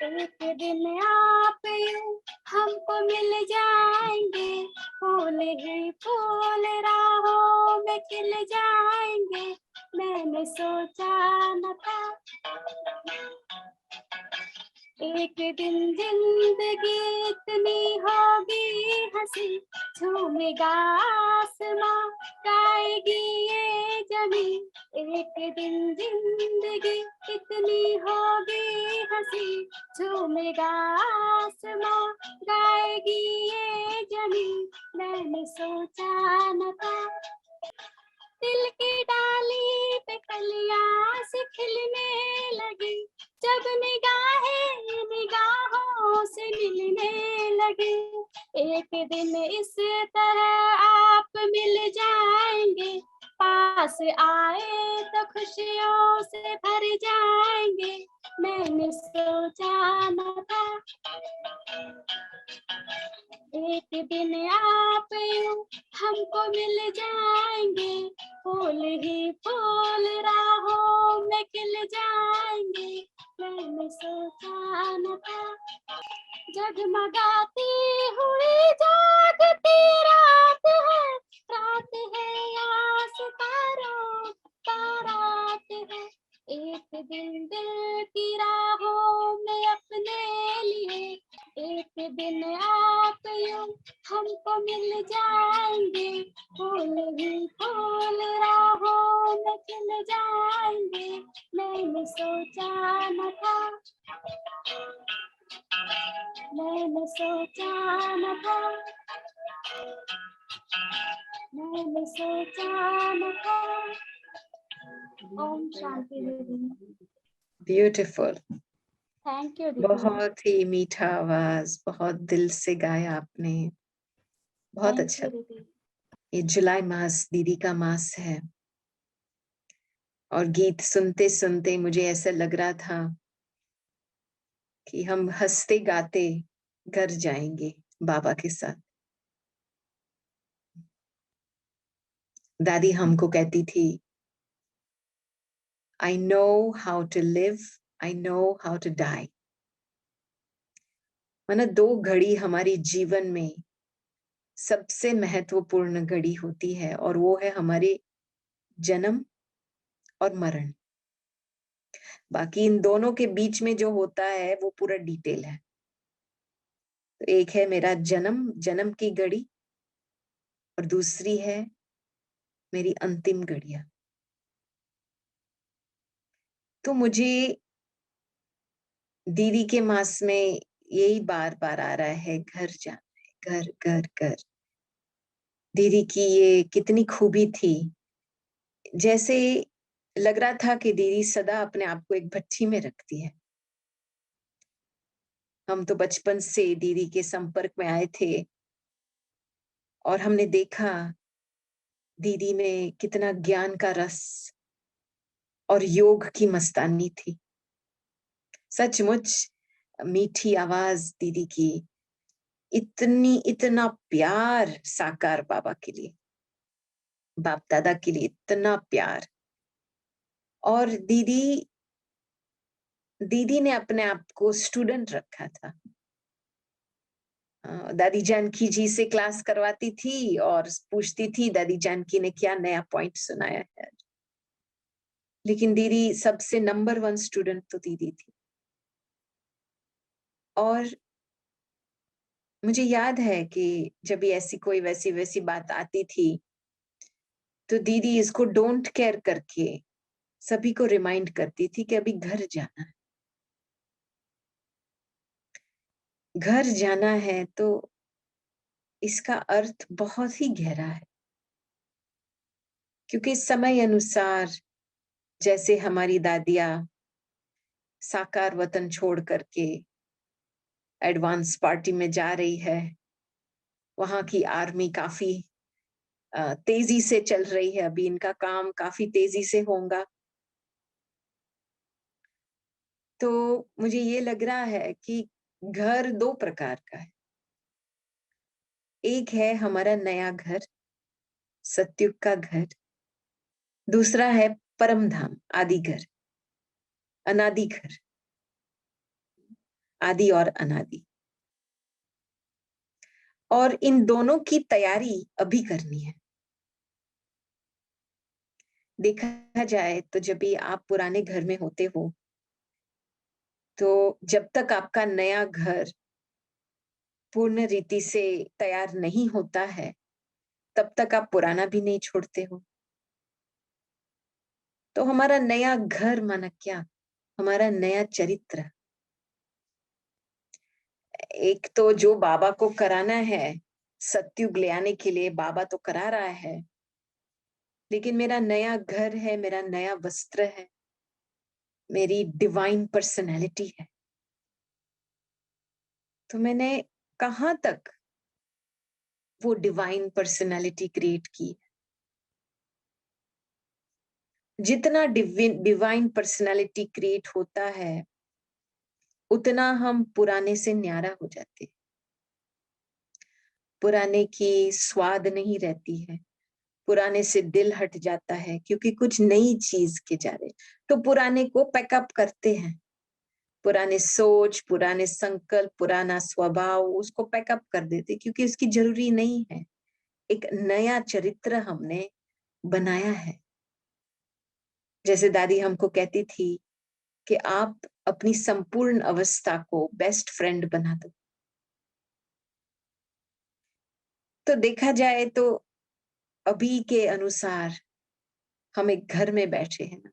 एक दिन आप यूं हमको मिल जाएंगे, फूल ही फूल राहों में खिल जाएंगे। मैंने सोचा न था एक दिन जिंदगी इतनी होगी हंसी, झूमेगा आसमां गाएगी ये जमीन। एक दिन जिंदगी इतनी होगी हंसी, झूमेगा आसमां गाएगी ये जमीन। मैंने सोचा न था दिल की डाली पे कलियां से खिलने लगी, जब निगाहें निगाहों से मिलने लगी। एक दिन इस तरह आप मिल जाएंगे, पास आए तो खुशियों से भर जाएंगे। मैंने सोचा न था एक दिन आप यूं हमको मिल जाएंगे, फूल ही फूल राहों में खिल जाएंगे। मैंने सोचा न था जगमगाती हुई जागती रात है या सितारों का रात है। एक दिन दिल की राहों में अपने लिए, एक दिन आप यूं हमको मिल जाएंगे, फूल ही फूल राहों में खिल जाएंगे। मैंने सोचा न था मैंने सोचा न था मैंने सोचा न था। ओम शांति दीदी। ब्यूटीफुल, थैंक यू दीदी। बहुत ही मीठा आवाज, बहुत दिल से गाया आपने, बहुत अच्छा। ये जुलाई मास दीदी का मास है और गीत सुनते सुनते मुझे ऐसा लग रहा था कि हम हंसते गाते घर जाएंगे बाबा के साथ। दादी हमको कहती थी, I know how to live, I know how to die। माना दो घड़ी हमारी जीवन में सबसे महत्वपूर्ण घड़ी होती है और वो है हमारे जन्म और मरण। बाकी इन दोनों के बीच में जो होता है वो पूरा डिटेल है। तो एक है मेरा जन्म की घड़ी और दूसरी है मेरी अंतिम घड़ियां। तो मुझे दीदी के मास में यही बार बार आ रहा है, घर जाना है, घर घर घर। दीदी की ये कितनी खूबी थी, जैसे लग रहा था कि दीदी सदा अपने आप को एक भट्ठी में रखती है। हम तो बचपन से दीदी के संपर्क में आए थे और हमने देखा दीदी में कितना ज्ञान का रस और योग की मस्तानी थी। सचमुच मीठी आवाज दीदी की, इतना प्यार साकार बाबा के लिए, बाप दादा के लिए इतना प्यार। और दीदी ने अपने आप को स्टूडेंट रखा था। दादी जानकी जी से क्लास करवाती थी और पूछती थी दादी जानकी ने क्या नया पॉइंट सुनाया है। लेकिन दीदी सबसे नंबर 1 स्टूडेंट तो दीदी थी। और मुझे याद है कि जब भी ऐसी कोई वैसी बात आती थी तो दीदी इसको डोंट केयर करके सभी को रिमाइंड करती थी कि अभी घर जाना है। घर जाना है तो इसका अर्थ बहुत ही गहरा है, क्योंकि समय अनुसार जैसे हमारी दादियां साकार वतन छोड़ करके एडवांस पार्टी में जा रही है, वहां की आर्मी काफी तेजी से चल रही है, अभी इनका काम काफी तेजी से होगा। तो मुझे ये लग रहा है कि घर 2 प्रकार का है। एक है हमारा नया घर, सतयुग का घर। दूसरा है परम धाम, आदि घर, अनादि घर। आदि और अनादि। और इन दोनों की तैयारी अभी करनी है। देखा जाए तो जब भी आप पुराने घर में होते हो, तो जब तक आपका नया घर पूर्ण रीति से तैयार नहीं होता है, तब तक आप पुराना भी नहीं छोड़ते हो। तो हमारा नया घर माना क्या? हमारा नया चरित्र। एक तो जो बाबा को कराना है, सत्युग ले आने के लिए बाबा तो करा रहा है, लेकिन मेरा नया घर है, मेरा नया वस्त्र है, मेरी डिवाइन पर्सनैलिटी है। तो मैंने कहाँ तक वो डिवाइन पर्सनैलिटी क्रिएट की? जितना डिवाइन पर्सनैलिटी क्रिएट होता है, उतना हम पुराने से न्यारा हो जाते। पुराने की स्वाद नहीं रहती है, पुराने से दिल हट जाता है, क्योंकि कुछ नई चीज के जा रहे। तो पुराने को पैकअप करते हैं, पुराने सोच, पुराने संकल्प, पुराना स्वभाव, उसको पैकअप कर देते, क्योंकि उसकी जरूरी नहीं है। एक नया चरित्र हमने बनाया है। जैसे दादी हमको कहती थी कि आप अपनी संपूर्ण अवस्था को बेस्ट फ्रेंड बना दो। तो देखा जाए तो अभी के अनुसार हम एक घर में बैठे हैं ना,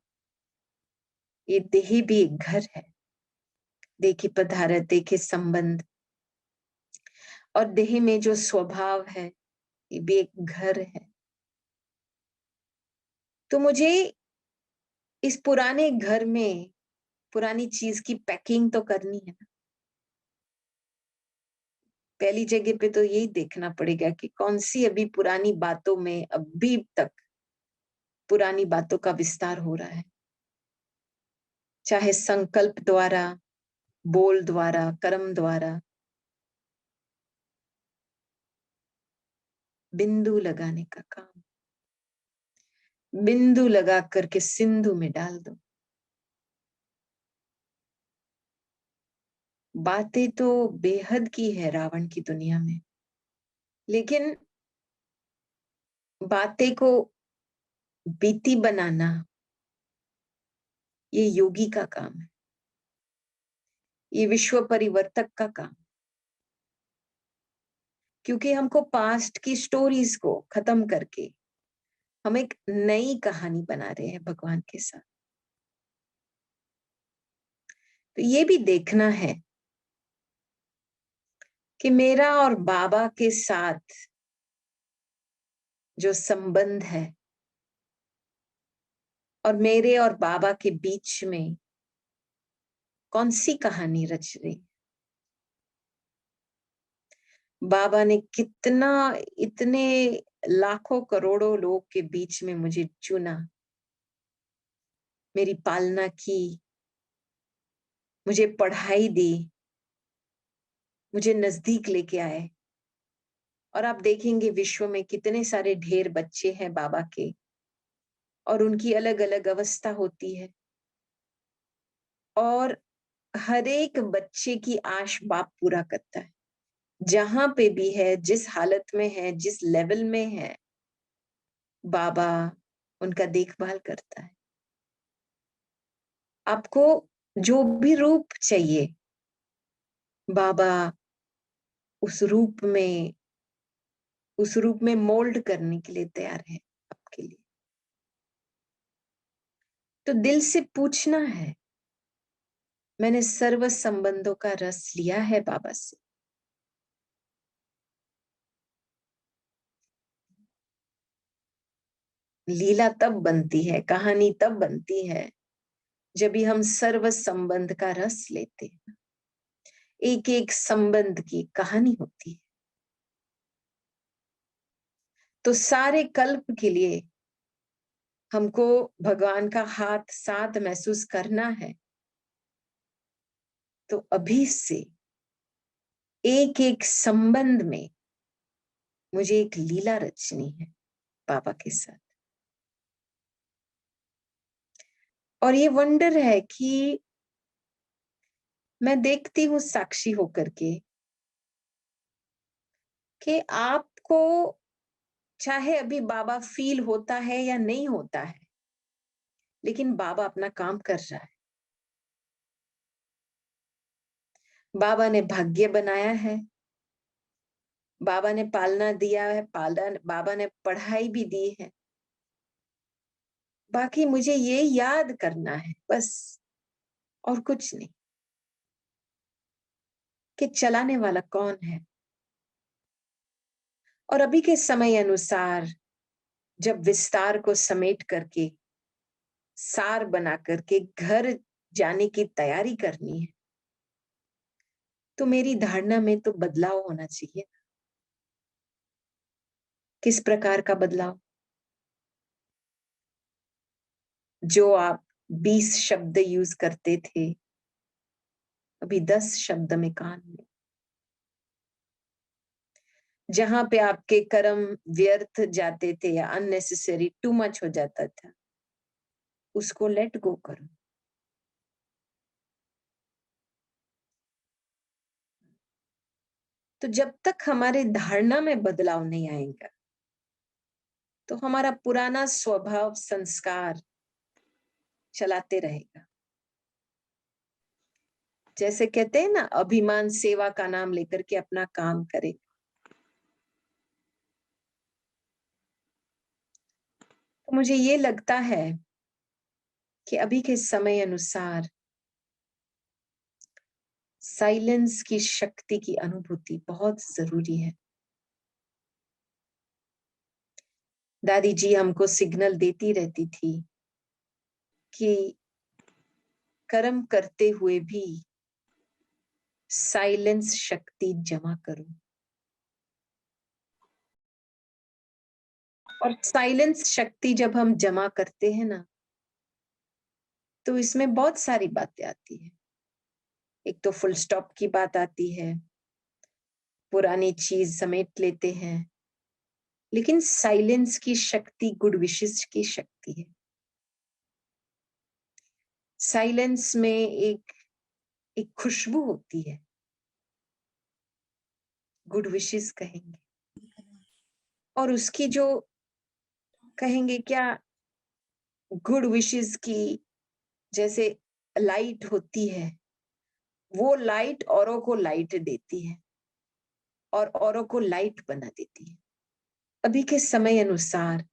ये देह भी एक घर है। देह की पदार्थ, देह के संबंध और देह में जो स्वभाव है, ये भी एक घर है। तो मुझे इस पुराने घर में पुरानी चीज की पैकिंग तो करनी है ना। पहली जगह पे तो यही देखना पड़ेगा कि कौन सी अभी पुरानी बातों में अभी तक पुरानी बातों का विस्तार हो रहा है, चाहे संकल्प द्वारा, बोल द्वारा, कर्म द्वारा। बिंदु लगाने का काम, बिंदु लगा करके सिंधु में डाल दो। बातें तो बेहद की है रावण की दुनिया में, लेकिन बातें को बीती बनाना ये योगी का काम है, ये विश्व परिवर्तक का काम। क्योंकि हमको पास्ट की स्टोरीज को खत्म करके हम एक नई कहानी बना रहे हैं भगवान के साथ। तो ये भी देखना है कि मेरा और बाबा के साथ जो संबंध है और मेरे और बाबा के बीच में कौन सी कहानी रच रही। बाबा ने कितना, इतने लाखों करोड़ों लोग के बीच में मुझे चुना, मेरी पालना की, मुझे पढ़ाई दी, मुझे नजदीक लेके आए। और आप देखेंगे विश्व में कितने सारे ढेर बच्चे हैं बाबा के, और उनकी अलग अलग अवस्था होती है, और हर एक बच्चे की आश बाप पूरा करता है। जहां पे भी है, जिस हालत में है, जिस लेवल में है, बाबा उनका देखभाल करता है। आपको जो भी रूप चाहिए, बाबा उस रूप में, उस रूप में मोल्ड करने के लिए तैयार है आपके लिए। तो दिल से पूछना है, मैंने सर्व संबंधों का रस लिया है बाबा से। लीला तब बनती है, कहानी तब बनती है जब भी हम सर्व संबंध का रस लेते हैं। एक एक संबंध की कहानी होती है। तो सारे कल्प के लिए हमको भगवान का हाथ साथ महसूस करना है। तो अभी से एक एक संबंध में मुझे एक लीला रचनी है बाबा के साथ। और ये वंडर है कि मैं देखती हूँ साक्षी होकर के कि आपको चाहे अभी बाबा फील होता है या नहीं होता है, लेकिन बाबा अपना काम कर रहा है। बाबा ने भाग्य बनाया है, बाबा ने पालना दिया है, बाबा ने पढ़ाई भी दी है। बाकी मुझे ये याद करना है बस, और कुछ नहीं, कि चलाने वाला कौन है। और अभी के समय अनुसार जब विस्तार को समेट करके सार बना करके घर जाने की तैयारी करनी है, तो मेरी धारणा में तो बदलाव होना चाहिए। किस प्रकार का बदलाव? जो आप 20 शब्द यूज करते थे, अभी 10 शब्द में कान में। जहां पे आपके कर्म व्यर्थ जाते थे या अननेसेसरी टू मच हो जाता था, उसको लेट गो करो। तो जब तक हमारे धारणा में बदलाव नहीं आएगा, तो हमारा पुराना स्वभाव संस्कार चलाते रहेगा। जैसे कहते हैं ना, अभिमान सेवा का नाम लेकर के अपना काम करे। तो मुझे ये लगता है कि अभी के समय अनुसार साइलेंस की शक्ति की अनुभूति बहुत जरूरी है। दादी जी हमको सिग्नल देती रहती थी कि कर्म करते हुए भी साइलेंस शक्ति जमा करो। और साइलेंस शक्ति जब हम जमा करते हैं ना, तो इसमें बहुत सारी बातें आती है। एक तो फुल स्टॉप की बात आती है, पुरानी चीज समेट लेते हैं, लेकिन साइलेंस की शक्ति गुड विशेष की शक्ति है। साइलेंस में एक एक खुशबू होती है, गुड विशेष कहेंगे। और उसकी जो कहेंगे क्या, गुड विशेष की जैसे लाइट होती है, वो लाइट औरों को लाइट देती है और औरों को लाइट बना देती है। अभी के समय अनुसार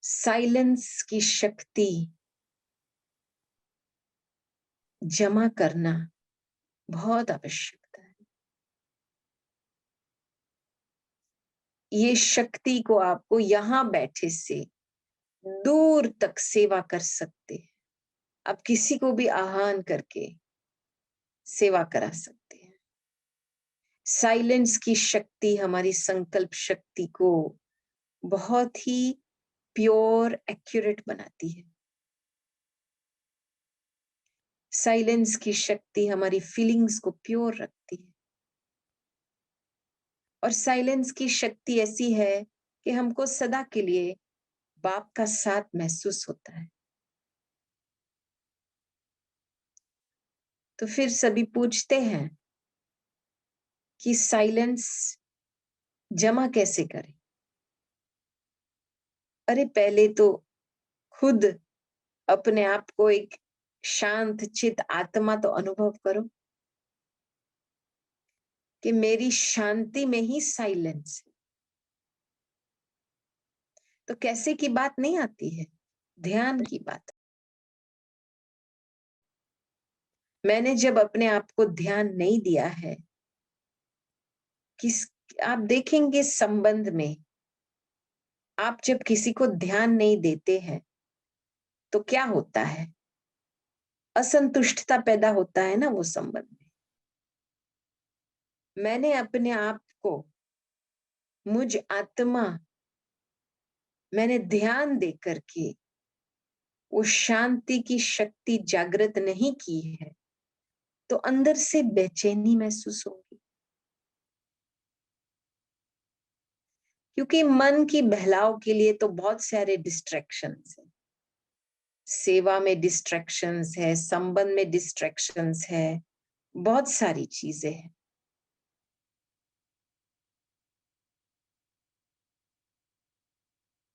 साइलेंस की शक्ति जमा करना बहुत आवश्यकता है। ये शक्ति को आपको यहां बैठे से दूर तक सेवा कर सकते हैं। आप किसी को भी आह्वान करके सेवा करा सकते हैं। साइलेंस की शक्ति हमारी संकल्प शक्ति को बहुत ही प्योर एक्यूरेट बनाती है। साइलेंस की शक्ति हमारी फीलिंग्स को प्योर रखती है। और साइलेंस की शक्ति ऐसी है कि हमको सदा के लिए बाप का साथ महसूस होता है। तो फिर सभी पूछते हैं कि साइलेंस जमा कैसे करें? अरे पहले तो खुद अपने आप को एक शांत चित आत्मा तो अनुभव करो कि मेरी शांति में ही साइलेंस है। तो कैसे की बात नहीं आती है, ध्यान की बात। मैंने जब अपने आप को ध्यान नहीं दिया है, किस आप देखेंगे संबंध में, आप जब किसी को ध्यान नहीं देते हैं तो क्या होता है, असंतुष्टता पैदा होता है ना वो संबंध में। मैंने अपने आप को, मुझ आत्मा, मैंने ध्यान दे करके वो शांति की शक्ति जागृत नहीं की है, तो अंदर से बेचैनी महसूस होगी। क्योंकि मन की बहलाव के लिए तो बहुत सारे डिस्ट्रैक्शंस हैं। सेवा में डिस्ट्रैक्शंस है, संबंध में डिस्ट्रैक्शंस है, बहुत सारी चीजें हैं।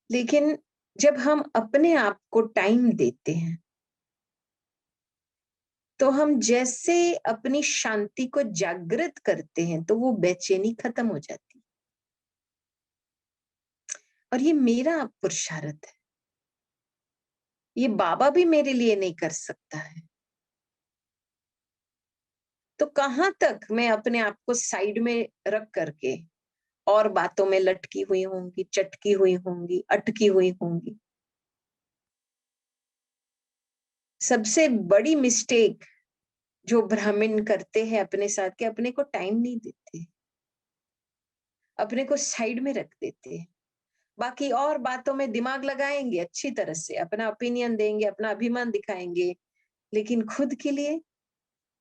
लेकिन जब हम अपने आप को टाइम देते हैं तो हम जैसे अपनी शांति को जागृत करते हैं तो वो बेचैनी खत्म हो जाती है। और ये मेरा पुरुषार्थ है, ये बाबा भी मेरे लिए नहीं कर सकता है। तो कहां तक मैं अपने आप को साइड में रख करके और बातों में लटकी हुई होंगी, चटकी हुई होंगी, अटकी हुई होंगी। सबसे बड़ी मिस्टेक जो ब्राह्मण करते हैं अपने साथ के, अपने को टाइम नहीं देते, अपने को साइड में रख देते हैं। बाकी और बातों में दिमाग लगाएंगे, अच्छी तरह से अपना ओपिनियन देंगे, अपना अभिमान दिखाएंगे, लेकिन खुद के लिए,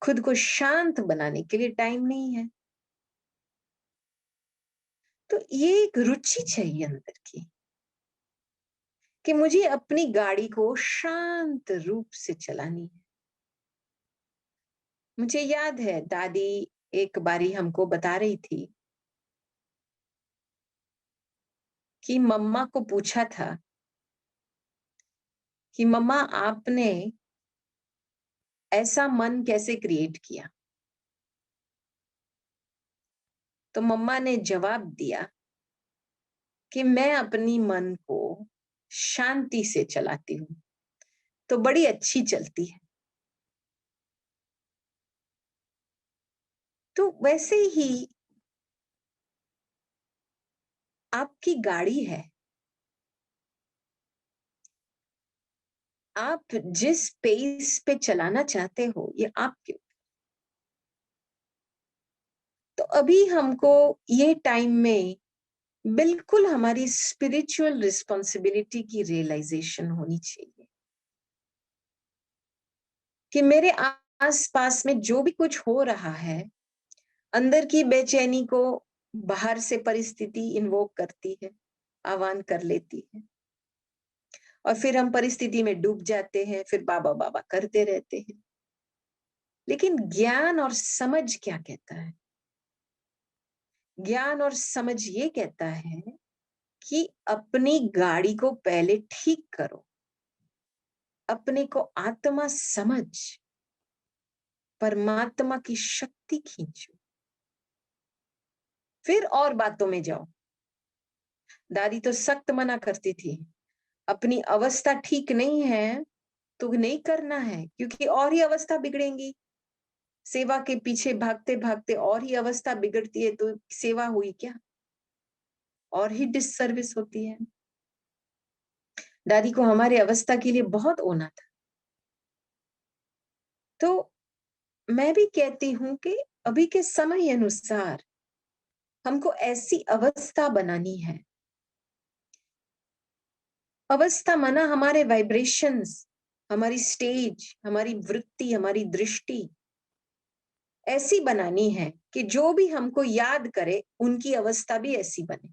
खुद को शांत बनाने के लिए टाइम नहीं है। तो ये एक रुचि चाहिए अंदर की कि मुझे अपनी गाड़ी को शांत रूप से चलानी है। मुझे याद है दादी एक बारी हमको बता रही थी कि मम्मा को पूछा था कि मम्मा आपने ऐसा मन कैसे क्रिएट किया। तो मम्मा ने जवाब दिया कि मैं अपनी मन को शांति से चलाती हूँ तो बड़ी अच्छी चलती है। तो वैसे ही आपकी गाड़ी है, आप जिस पेस पे चलाना चाहते हो ये आपके। तो अभी हमको ये टाइम में बिल्कुल हमारी स्पिरिचुअल रिस्पॉन्सिबिलिटी की रियलाइजेशन होनी चाहिए कि मेरे आसपास में जो भी कुछ हो रहा है, अंदर की बेचैनी को बाहर से परिस्थिति इन्वोक करती है, आह्वान कर लेती है, और फिर हम परिस्थिति में डूब जाते हैं, फिर बाबा बाबा करते रहते हैं। लेकिन ज्ञान और समझ क्या कहता है? ज्ञान और समझ ये कहता है कि अपनी गाड़ी को पहले ठीक करो, अपने को आत्मा समझ, परमात्मा की शक्ति खींचो, फिर और बातों में जाओ। दादी तो सख्त मना करती थी, अपनी अवस्था ठीक नहीं है तो नहीं करना है, क्योंकि और ही अवस्था बिगड़ेंगी। सेवा के पीछे भागते भागते और ही अवस्था बिगड़ती है तो सेवा हुई क्या, और ही डिससर्विस होती है। दादी को हमारे अवस्था के लिए बहुत होना था। तो मैं भी कहती हूं कि अभी के समय अनुसार हमको ऐसी अवस्था बनानी है। अवस्था माना हमारे वाइब्रेशंस, हमारी स्टेज, हमारी वृत्ति, हमारी दृष्टि ऐसी बनानी है कि जो भी हमको याद करे उनकी अवस्था भी ऐसी बने।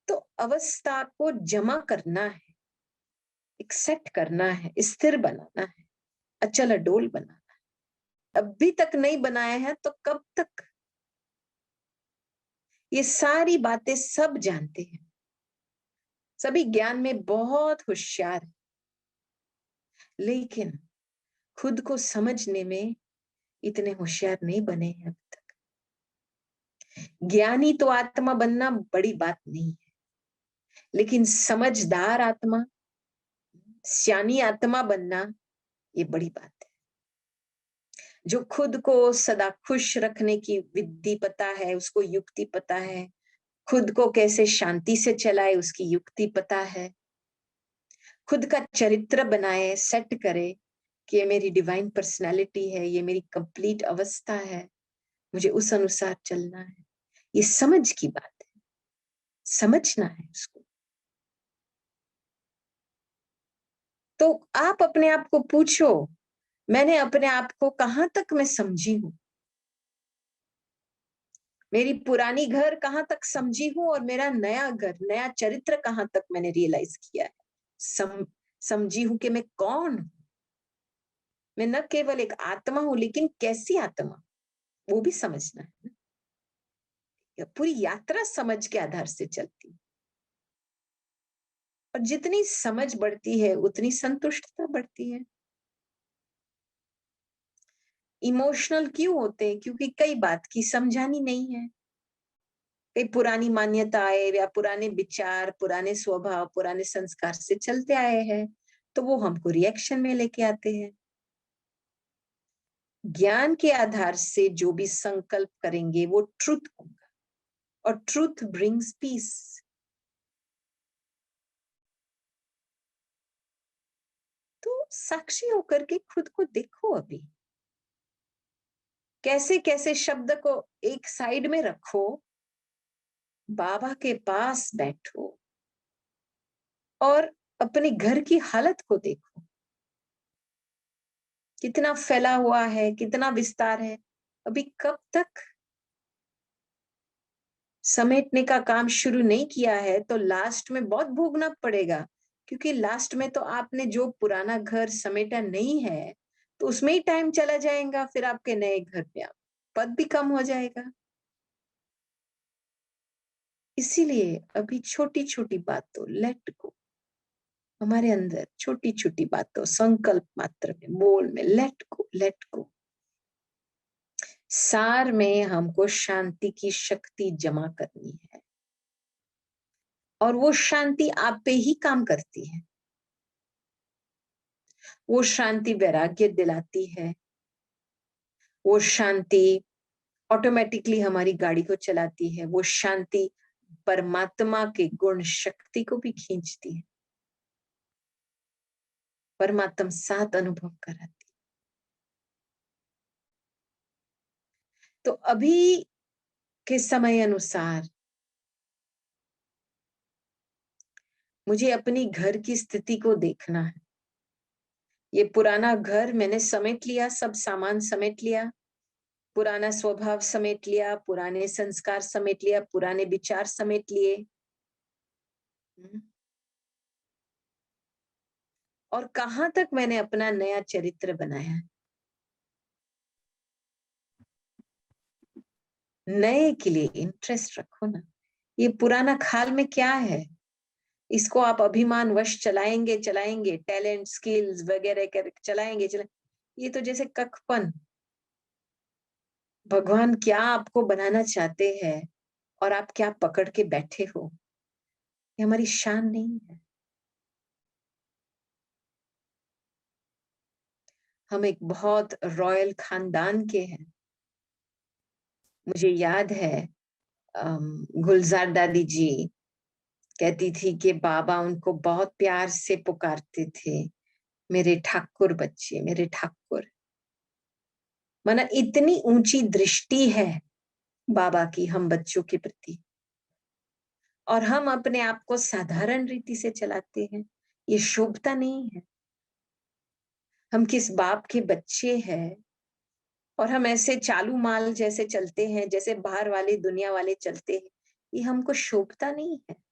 तो अवस्था को जमा करना है, एक्सेप्ट करना है, स्थिर बनाना है, अचल अडोल बनाना है। अभी तक नहीं बनाया है तो कब तक? ये सारी बातें सब जानते हैं, सभी ज्ञान में बहुत होशियार है, लेकिन खुद को समझने में इतने होशियार नहीं बने हैं अब तक। ज्ञानी तो आत्मा बनना बड़ी बात नहीं है, लेकिन समझदार आत्मा, सियानी आत्मा बनना ये बड़ी बात है। जो खुद को सदा खुश रखने की विधि पता है, उसको युक्ति पता है, खुद को कैसे शांति से चलाए उसकी युक्ति पता है, खुद का चरित्र बनाए, सेट करे कि ये मेरी डिवाइन पर्सनालिटी है, ये मेरी कंप्लीट अवस्था है, मुझे उस अनुसार चलना है। ये समझ की बात है, समझना है उसको। तो आप अपने आप को पूछो, मैंने अपने आप को कहां तक मैं समझी हूं? मेरी पुरानी घर कहाँ तक समझी हूँ और मेरा नया घर, नया चरित्र कहाँ तक मैंने रियलाइज किया है, समझी हूँ कि मैं कौन हूँ। मैं न केवल एक आत्मा हूं, लेकिन कैसी आत्मा, वो भी समझना है ना। पूरी यात्रा समझ के आधार से चलती है, और जितनी समझ बढ़ती है उतनी संतुष्टता बढ़ती है। इमोशनल क्यों होते हैं? क्योंकि कई बात की समझानी नहीं है, कई पुरानी मान्यताएं या पुराने विचार, पुराने स्वभाव, पुराने संस्कार से चलते आए हैं, तो वो हमको रिएक्शन में लेके आते हैं। ज्ञान के आधार से जो भी संकल्प करेंगे वो ट्रुथ होगा, और ट्रुथ ब्रिंग्स पीस। तो साक्षी होकर के खुद को देखो, अभी कैसे कैसे शब्द को एक साइड में रखो, बाबा के पास बैठो और अपने घर की हालत को देखो, कितना फैला हुआ है, कितना विस्तार है। अभी कब तक समेटने का काम शुरू नहीं किया है तो लास्ट में बहुत भोगना पड़ेगा, क्योंकि लास्ट में तो आपने जो पुराना घर समेटा नहीं है तो उसमें ही टाइम चला जाएगा, फिर आपके नए घर पे आप पद भी कम हो जाएगा। इसीलिए अभी छोटी छोटी बातों, लेट गो, हमारे अंदर छोटी छोटी बातों, संकल्प मात्र में, बोल में, लेट गो, लेट गो। सार में हमको शांति की शक्ति जमा करनी है, और वो शांति आप पे ही काम करती है। वो शांति वैराग्य दिलाती है, वो शांति ऑटोमेटिकली हमारी गाड़ी को चलाती है, वो शांति परमात्मा के गुण शक्ति को भी खींचती है, परमात्मा साथ अनुभव कराती। तो अभी के समय अनुसार मुझे अपनी घर की स्थिति को देखना है। ये पुराना घर मैंने समेट लिया, सब सामान समेट लिया, पुराना स्वभाव समेट लिया, पुराने संस्कार समेट लिया, पुराने विचार समेट लिए। और कहाँ तक मैंने अपना नया चरित्र बनाया। नए के लिए इंटरेस्ट रखो ना। ये पुराना खाल में क्या है, इसको आप अभिमान वश चलाएंगे चलाएंगे, टैलेंट स्किल्स वगैरह कर चलाएंगे ये तो जैसे कखपन। भगवान क्या आपको बनाना चाहते हैं और आप क्या पकड़ के बैठे हो, ये हमारी शान नहीं है। हम एक बहुत रॉयल खानदान के हैं। मुझे याद है गुलजार दादी जी कहती थी कि बाबा उनको बहुत प्यार से पुकारते थे, मेरे ठाकुर बच्चे, मेरे ठाकुर। माना इतनी ऊंची दृष्टि है बाबा की हम बच्चों के प्रति, और हम अपने आप को साधारण रीति से चलाते हैं। ये शोभता नहीं है। हम किस बाप के बच्चे हैं और हम ऐसे चालू माल जैसे चलते हैं, जैसे बाहर वाले दुनिया वाले चलते हैं। ये हमको शोभता नहीं है।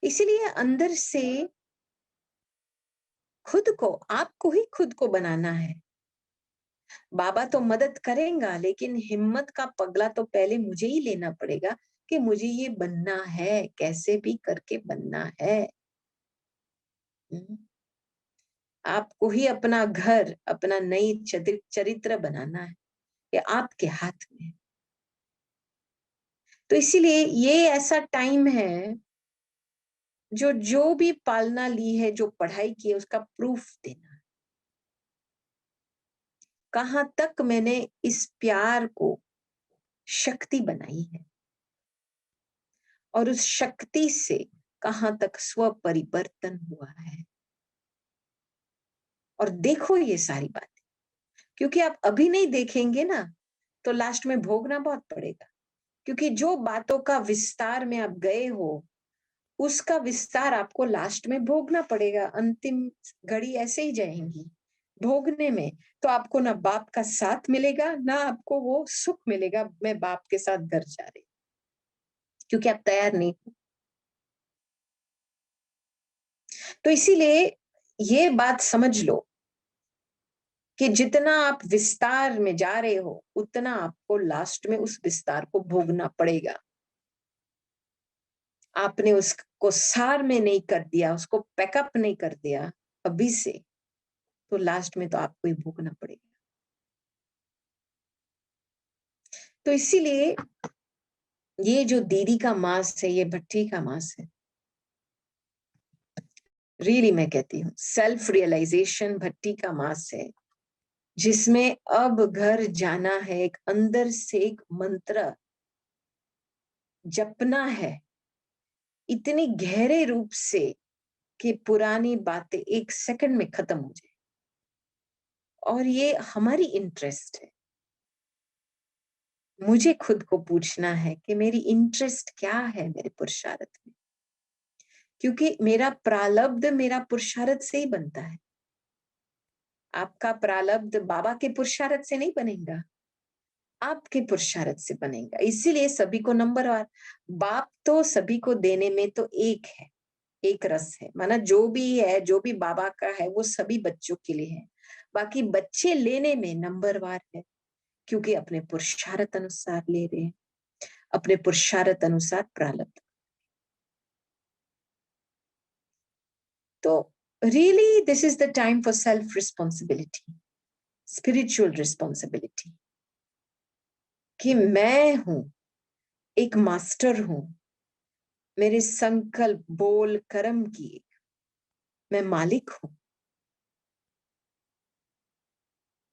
इसीलिए अंदर से खुद को, आपको ही खुद को बनाना है। बाबा तो मदद करेगा, लेकिन हिम्मत का पगला तो पहले मुझे ही लेना पड़ेगा कि मुझे ये बनना है, कैसे भी करके बनना है। आपको ही अपना घर, अपना नई चरित्र बनाना है, ये आपके हाथ में है। तो इसीलिए ये ऐसा टाइम है जो जो भी पालना ली है, जो पढ़ाई की है, उसका प्रूफ देना। कहाँ तक मैंने इस प्यार को शक्ति बनाई है, और उस शक्ति से कहाँ तक स्व परिवर्तन हुआ है। और देखो ये सारी बातें, क्योंकि आप अभी नहीं देखेंगे ना तो लास्ट में भोगना बहुत पड़ेगा। क्योंकि जो बातों का विस्तार में आप गए हो, उसका विस्तार आपको लास्ट में भोगना पड़ेगा। अंतिम घड़ी ऐसे ही जाएंगी, भोगने में, तो आपको ना बाप का साथ मिलेगा, ना आपको वो सुख मिलेगा, मैं बाप के साथ घर जा रही, क्योंकि आप तैयार नहीं हो। तो इसीलिए ये बात समझ लो कि जितना आप विस्तार में जा रहे हो, उतना आपको लास्ट में उस विस्तार को भोगना पड़ेगा। आपने उसको सार में नहीं कर दिया, उसको पैकअप नहीं कर दिया अभी से, तो लास्ट में तो आपको ही भोगना पड़ेगा। तो इसीलिए ये जो दीदी का मास है, ये भट्टी का मास है। रियली मैं कहती हूँ, सेल्फ रियलाइजेशन भट्टी का मास है, जिसमें अब घर जाना है, एक अंदर से एक मंत्र जपना है इतनी गहरे रूप से कि पुरानी बातें 1 सेकंड में खत्म हो जाए। और ये हमारी इंटरेस्ट है। मुझे खुद को पूछना है कि मेरी इंटरेस्ट क्या है मेरे पुरुषार्थ में, क्योंकि मेरा प्रारब्ध मेरा पुरुषार्थ से ही बनता है। आपका प्रारब्ध बाबा के पुरुषार्थ से नहीं बनेगा, आपके पुरुषार्थ से बनेगा। इसीलिए सभी को नंबरवार, बाप तो सभी को देने में तो एक है, एक रस है, माना जो भी है, जो भी बाबा का है वो सभी बच्चों के लिए है। बाकी बच्चे लेने में नंबरवार है, क्योंकि अपने पुरुषार्थ अनुसार ले रहे हैं, अपने पुरुषार्थ अनुसार प्रारब्ध। तो really this is the time for self responsibility, spiritual responsibility, कि मैं हूं, एक मास्टर हूं, मेरे संकल्प बोल कर्म की मैं मालिक हूं।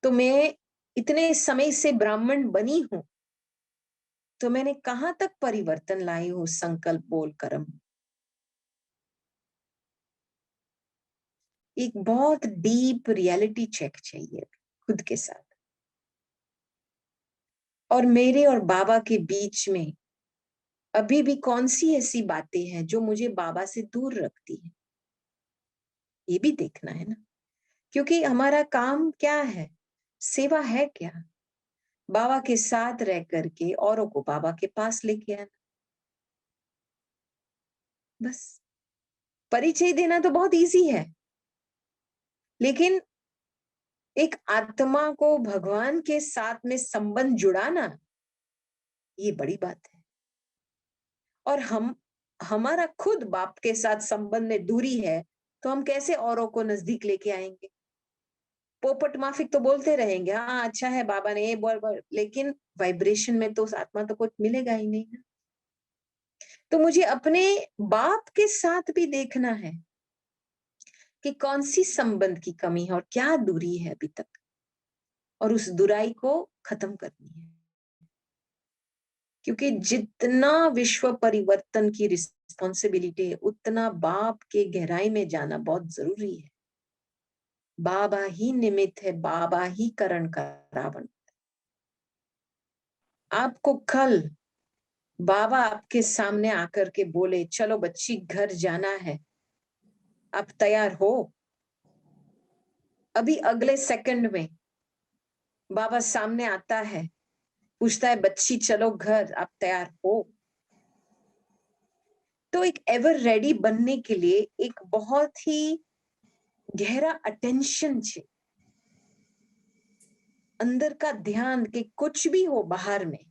तो मैं इतने समय से ब्राह्मण बनी हूं, तो मैंने कहां तक परिवर्तन लाई हूं संकल्प बोल कर्म। एक बहुत डीप रियलिटी चेक चाहिए खुद के साथ। और मेरे और बाबा के बीच में अभी भी कौन सी ऐसी बातें हैं जो मुझे बाबा से दूर रखती है, ये भी देखना है ना। क्योंकि हमारा काम क्या है, सेवा है क्या, बाबा के साथ रह करके औरों को बाबा के पास लेके आना, बस। परिचय देना तो बहुत इजी है, लेकिन एक आत्मा को भगवान के साथ में संबंध जुड़ाना, ये बड़ी बात है। और हमारा खुद बाप के साथ संबंध में दूरी है, तो हम कैसे औरों को नजदीक लेके आएंगे। पोपट माफिक तो बोलते रहेंगे, हाँ अच्छा है बाबा ने ये बोल, लेकिन वाइब्रेशन में तो उस आत्मा तो कुछ मिलेगा ही नहीं ना। तो मुझे अपने बाप के साथ भी देखना है कि कौन सी संबंध की कमी है और क्या दूरी है अभी तक, और उस दुराई को खत्म करनी है। क्योंकि जितना विश्व परिवर्तन की रिस्पॉन्सिबिलिटी है, उतना बाप के गहराई में जाना बहुत जरूरी है। बाबा ही निमित्त है, बाबा ही करण का रावण। आपको कल बाबा आपके सामने आकर के बोले, चलो बच्ची घर जाना है, आप तैयार हो? अभी अगले सेकंड में बाबा सामने आता है, पूछता है बच्ची चलो घर, आप तैयार हो? तो एक एवर रेडी बनने के लिए एक बहुत ही गहरा अटेंशन चाहिए, अंदर का ध्यान, कि कुछ भी हो बाहर में,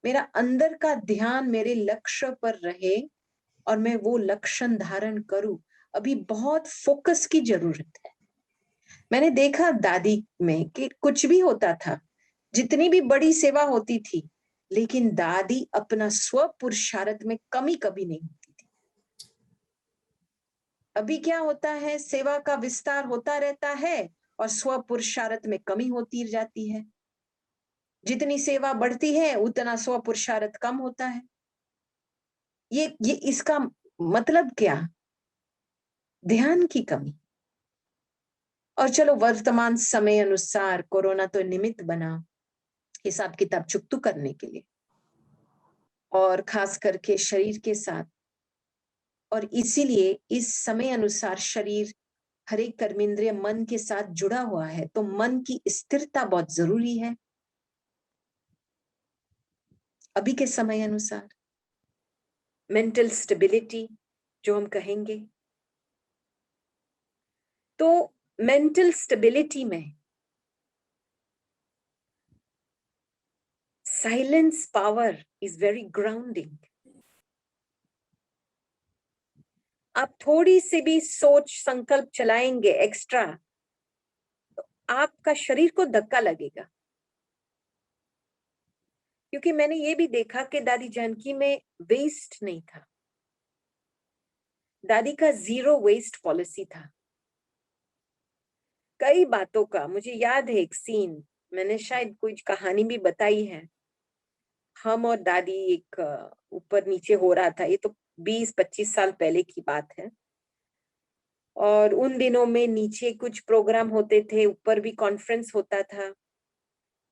मेरा अंदर का ध्यान मेरे लक्ष्य पर रहे और मैं वो लक्ष्य धारण करूं। अभी बहुत फोकस की जरूरत है। मैंने देखा दादी में कि कुछ भी होता था, जितनी भी बड़ी सेवा होती थी, लेकिन दादी अपना स्व पुरुषार्थ में कमी कभी नहीं होती थी। अभी क्या होता है, सेवा का विस्तार होता रहता है और स्व पुरुषार्थ में कमी होती जाती है। जितनी सेवा बढ़ती है उतना स्व पुरुषार्थ कम होता है। ये इसका मतलब क्या? ध्यान की कमी। और चलो वर्तमान समय अनुसार कोरोना तो निमित्त बना हिसाब किताब चुकतू करने के लिए, और खास करके शरीर के साथ। और इसीलिए इस समय अनुसार शरीर हर एक कर्मेंद्रिय मन के साथ जुड़ा हुआ है, तो मन की स्थिरता बहुत जरूरी है अभी के समय अनुसार। मेंटल स्टेबिलिटी जो हम कहेंगे, तो मेंटल स्टेबिलिटी में silence power is very grounding. आप थोड़ी सी भी सोच संकल्प चलाएंगे एक्स्ट्रा, तो आपका शरीर को धक्का लगेगा। क्योंकि मैंने ये भी देखा कि दादी जानकी में वेस्ट नहीं था, दादी का 0 वेस्ट पॉलिसी था। कई बातों का मुझे याद है, एक सीन मैंने शायद कुछ कहानी भी बताई है। हम और दादी एक ऊपर नीचे हो रहा था, ये तो 20-25 साल पहले की बात है। और उन दिनों में नीचे कुछ प्रोग्राम होते थे, ऊपर भी कॉन्फ्रेंस होता था।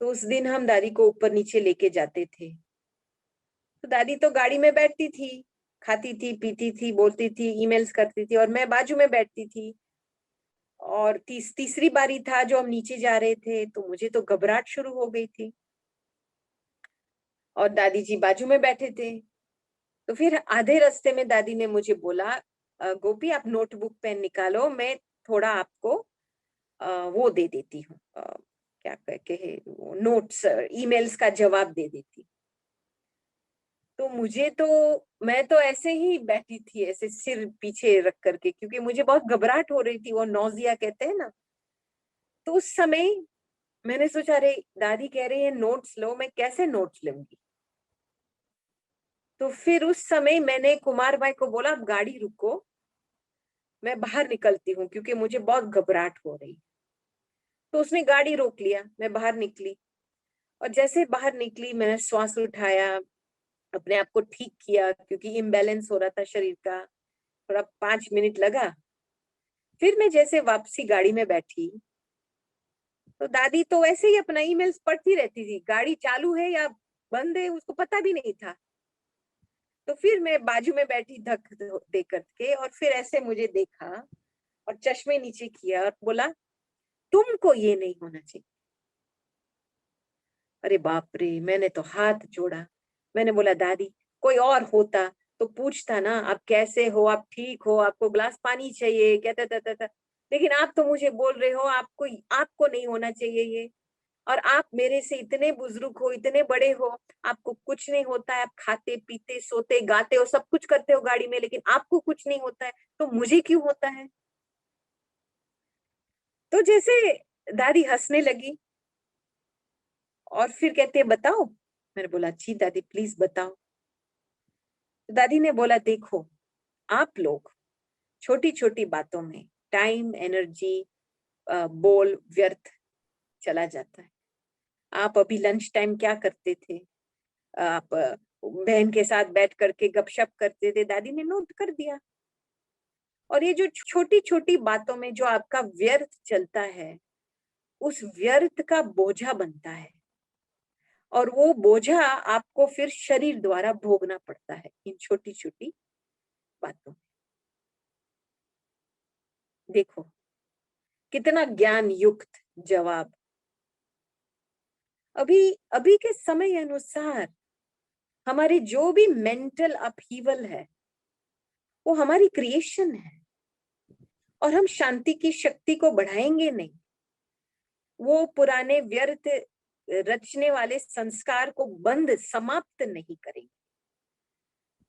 तो उस दिन हम दादी को ऊपर नीचे लेके जाते थे। तो दादी तो गाड़ी में बैठती थी, खाती थी, पीती थी, बोलती थी, ईमेल्स करती थी, और मैं बाजू में बैठती थी। और तीसरी बारी था जो हम नीचे जा रहे थे, तो मुझे तो घबराहट शुरू हो गई थी, और दादी जी बाजू में बैठे थे। तो फिर आधे रास्ते में दादी ने मुझे बोला, गोपी आप नोटबुक पेन निकालो, मैं थोड़ा आपको वो दे देती हूँ, क्या कहे, नोट्स ईमेल्स का जवाब दे देती। तो मैं तो ऐसे ही बैठी थी, ऐसे सिर पीछे रख करके, क्योंकि मुझे बहुत घबराहट हो रही थी, वो नौजिया कहते हैं ना। तो उस समय मैंने सोचा, अरे दादी कह रही है नोट्स लो, मैं कैसे नोट्स लूंगी। तो फिर उस समय मैंने कुमार भाई को बोला, अब गाड़ी रुको, मैं बाहर निकलती हूँ, क्योंकि मुझे बहुत घबराहट हो रही। तो उसने गाड़ी रोक लिया, मैं बाहर निकली, और जैसे बाहर निकली मैंने श्वास उठाया, अपने आप को ठीक किया, क्योंकि इम्बैलेंस हो रहा था शरीर का। थोड़ा 5 मिनट लगा, फिर मैं जैसे वापसी गाड़ी में बैठी, तो दादी तो ऐसे ही अपना ईमेल्स पढ़ती रहती थी, गाड़ी चालू है या बंद है उसको पता भी नहीं था। तो फिर मैं बाजू में बैठी धक दे करके, और फिर ऐसे मुझे देखा और चश्मे नीचे किया और बोला, तुमको ये नहीं होना चाहिए। अरे बाप रे, मैंने तो हाथ जोड़ा। मैंने बोला, दादी कोई और होता तो पूछता ना, आप कैसे हो, आप ठीक हो, आपको ग्लास पानी चाहिए, कहता था। लेकिन आप तो मुझे बोल रहे हो आपको नहीं होना चाहिए ये, और आप मेरे से इतने बुजुर्ग हो, इतने बड़े हो, आपको कुछ नहीं होता है, आप खाते पीते सोते गाते हो, सब कुछ करते हो गाड़ी में, लेकिन आपको कुछ नहीं होता है, तो मुझे क्यों होता है। तो जैसे दादी हंसने लगी, और फिर कहते बताओ। मैंने बोला, जी दादी प्लीज बताओ। तो दादी ने बोला, देखो आप लोग छोटी छोटी बातों में टाइम एनर्जी बोल व्यर्थ चला जाता है। आप अभी लंच टाइम क्या करते थे, आप बहन के साथ बैठ करके गपशप करते थे, दादी ने नोट कर दिया। और ये जो छोटी छोटी बातों में जो आपका व्यर्थ चलता है, उस व्यर्थ का बोझा बनता है, और वो बोझा आपको फिर शरीर द्वारा भोगना पड़ता है इन छोटी छोटी बातों में। देखो कितना ज्ञान युक्त जवाब। अभी अभी के समय अनुसार हमारे जो भी मेंटल अपहीवल है, वो हमारी क्रिएशन है, और हम शांति की शक्ति को बढ़ाएंगे नहीं, वो पुराने व्यर्थ रचने वाले संस्कार को बंद समाप्त नहीं करेंगे,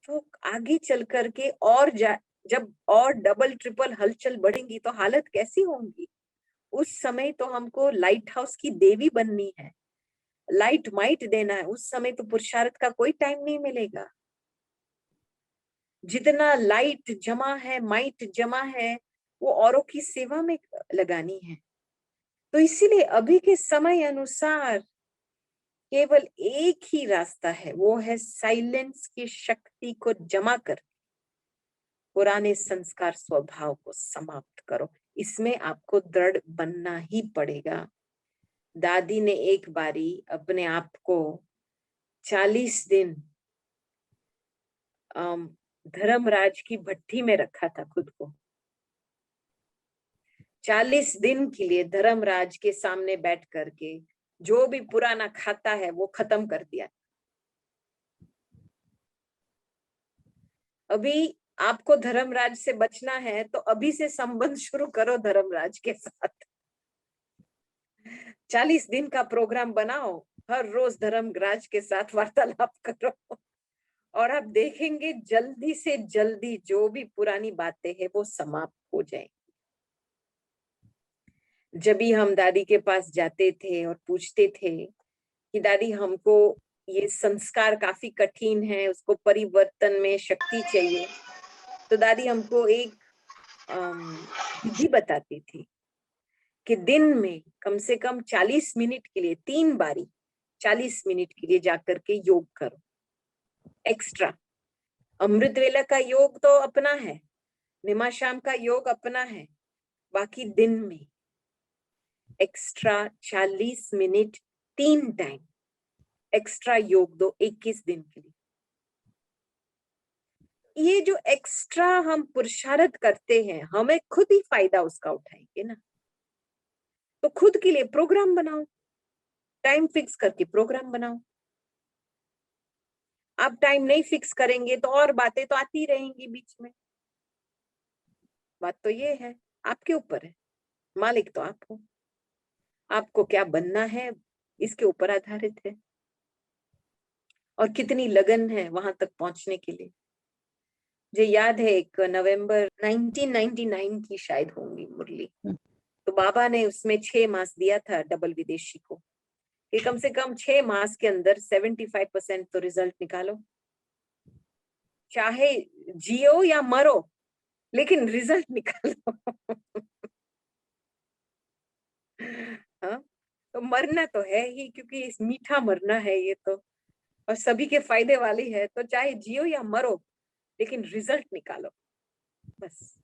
तो आगे चल करके जब और डबल ट्रिपल हलचल बढ़ेंगी तो हालत कैसी होंगी। उस समय तो हमको लाइट हाउस की देवी बननी है, लाइट माइट देना है, उस समय तो पुरुषार्थ का कोई टाइम नहीं मिलेगा। जितना लाइट जमा है, माइट जमा है, वो औरों की सेवा में लगानी है। तो इसीलिए अभी के समय अनुसार केवल एक ही रास्ता है, वो है साइलेंस की शक्ति को जमा कर पुराने संस्कार स्वभाव को समाप्त करो। इसमें आपको दृढ़ बनना ही पड़ेगा। दादी ने एक बारी अपने आप को 40 दिन धर्मराज की भट्टी में रखा था खुद को। 40 दिन के लिए धर्मराज के सामने बैठ करके जो भी पुराना खाता है वो खत्म कर दिया। अभी आपको धर्मराज से बचना है तो अभी से संबंध शुरू करो धर्मराज के साथ। 40 दिन का प्रोग्राम बनाओ, हर रोज धर्मराज के साथ वार्तालाप करो और आप देखेंगे जल्दी से जल्दी जो भी पुरानी बातें हैं वो समाप्त हो जाएंगी। जब भी हम दादी के पास जाते थे और पूछते थे कि दादी हमको ये संस्कार काफी कठिन है, उसको परिवर्तन में शक्ति चाहिए, तो दादी हमको एक विधि बताती थी कि दिन में कम से कम 40 मिनट के लिए 3 बारी 40 मिनट के लिए जाकर के योग करो एक्स्ट्रा। अमृत वेला का योग तो अपना है, निमाशाम का योग अपना है, बाकी दिन में एक्स्ट्रा 40 मिनट 3 टाइम एक्स्ट्रा योग दो 21 दिन के लिए। ये जो एक्स्ट्रा हम पुरुषार्थ करते हैं हमें खुद ही फायदा उसका उठाएंगे ना। तो खुद के लिए प्रोग्राम बनाओ, टाइम फिक्स करके प्रोग्राम बनाओ। आप टाइम नहीं फिक्स करेंगे तो और बातें तो आती रहेंगी बीच में। बात तो ये है, आपके ऊपर है, मालिक तो आप हो। आपको क्या बनना है इसके ऊपर आधारित है और कितनी लगन है वहां तक पहुंचने के लिए। मुझे याद है एक नवंबर 1999 की शायद होंगी मुरली, तो बाबा ने उसमें 6 मास दिया था डबल विदेशी को कि कम से कम 6 मास के अंदर 75% तो रिजल्ट निकालो, चाहे जियो या मरो लेकिन रिजल्ट निकालो। हाँ, तो मरना तो है ही क्योंकि इस मीठा मरना है ये तो, और सभी के फायदे वाली है, तो चाहे जियो या मरो लेकिन रिजल्ट निकालो बस।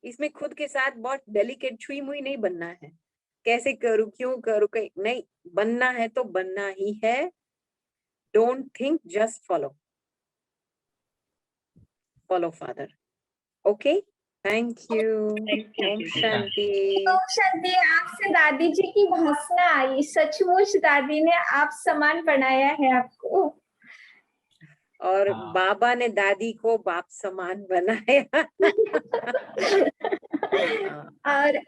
इसमें खुद के साथ बहुत डेलिकेट छुई मुई नहीं बनना है, कैसे करूं क्यों करूं कहीं नहीं, बनना है तो बनना ही है। Don't think, just follow, follow father. Okay, thank you. Om Shanti. Om Shanti. आपसे दादी जी की भाषा आई, सचमुच दादी ने आप समान बनाया है आपको। और बाबा ने दादी को बाप समान बनाया। और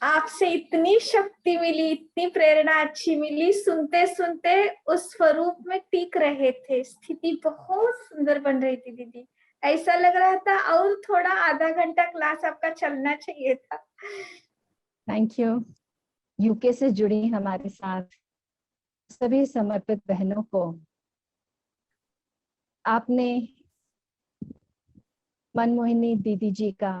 आपसे इतनी शक्ति मिली, इतनी प्रेरणा अच्छी मिली, सुनते सुनते उस स्वरूप में टिक रहे थे। स्थिति बहुत सुंदर बन रही थी दीदी, ऐसा लग रहा था और थोड़ा आधा घंटा क्लास आपका चलना चाहिए था। Thank you. यूके से जुड़ी हमारे साथ सभी समर्पित बहनों को आपने मनमोहिनी दीदी जी का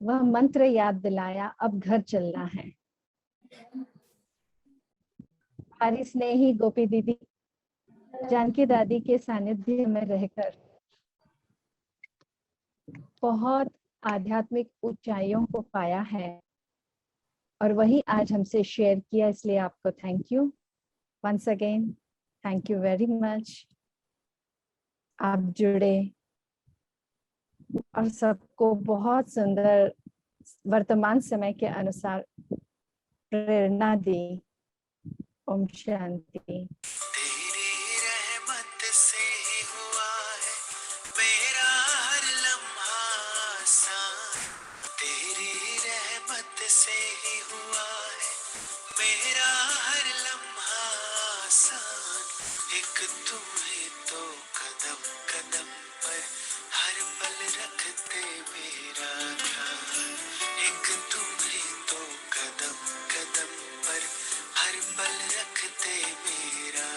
वह मंत्र याद दिलाया, अब घर चलना है। हमारी स्नेही गोपी दीदी जानकी दादी के सानिध्य में रहकर बहुत आध्यात्मिक ऊंचाइयों को पाया है और वही आज हमसे शेयर किया, इसलिए आपको thank you once again. Thank you very much. आप जुड़े और सबको बहुत सुंदर वर्तमान समय के अनुसार प्रेरणा दी। ओम शांति। तेरी रहमत से ही हुआ है मेरा हर लम्हा आसान, तेरी रहमत से ही हुआ है मेरा हर लम्हा आसान। एक तुम ही तो कदम कदम पर हर पल रखते मेरा ख्याल, एक तुम ही तो कदम कदम पर हर पल रखते मेरा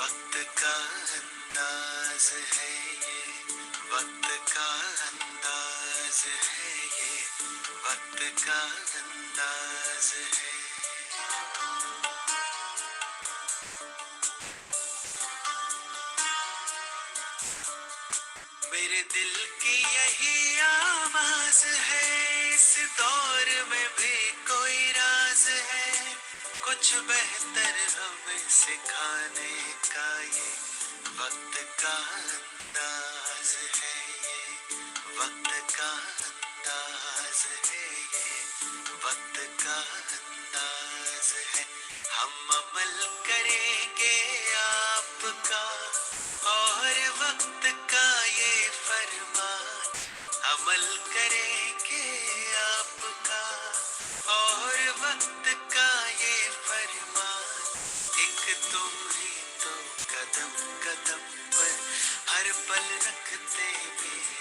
वक्त का अंदाज है ये, वक्त का अंदाज है ये, वक्त का अंदाज है। मेरे दिल की यही आवाज है, इस दौर में भी कोई राज है, कुछ बेहतर हमें सिखाने का ये वक्त का अंदाज है ये, वक्त का अंदाज है ये, वक्त का अंदाज है। हम अमल करेंगे आपका और वक्त का ये फरमान, अमल करेंगे आपका और वक्त का ये फरमान। एक तुम ही तो कदम कदम पर हर पल रखते भी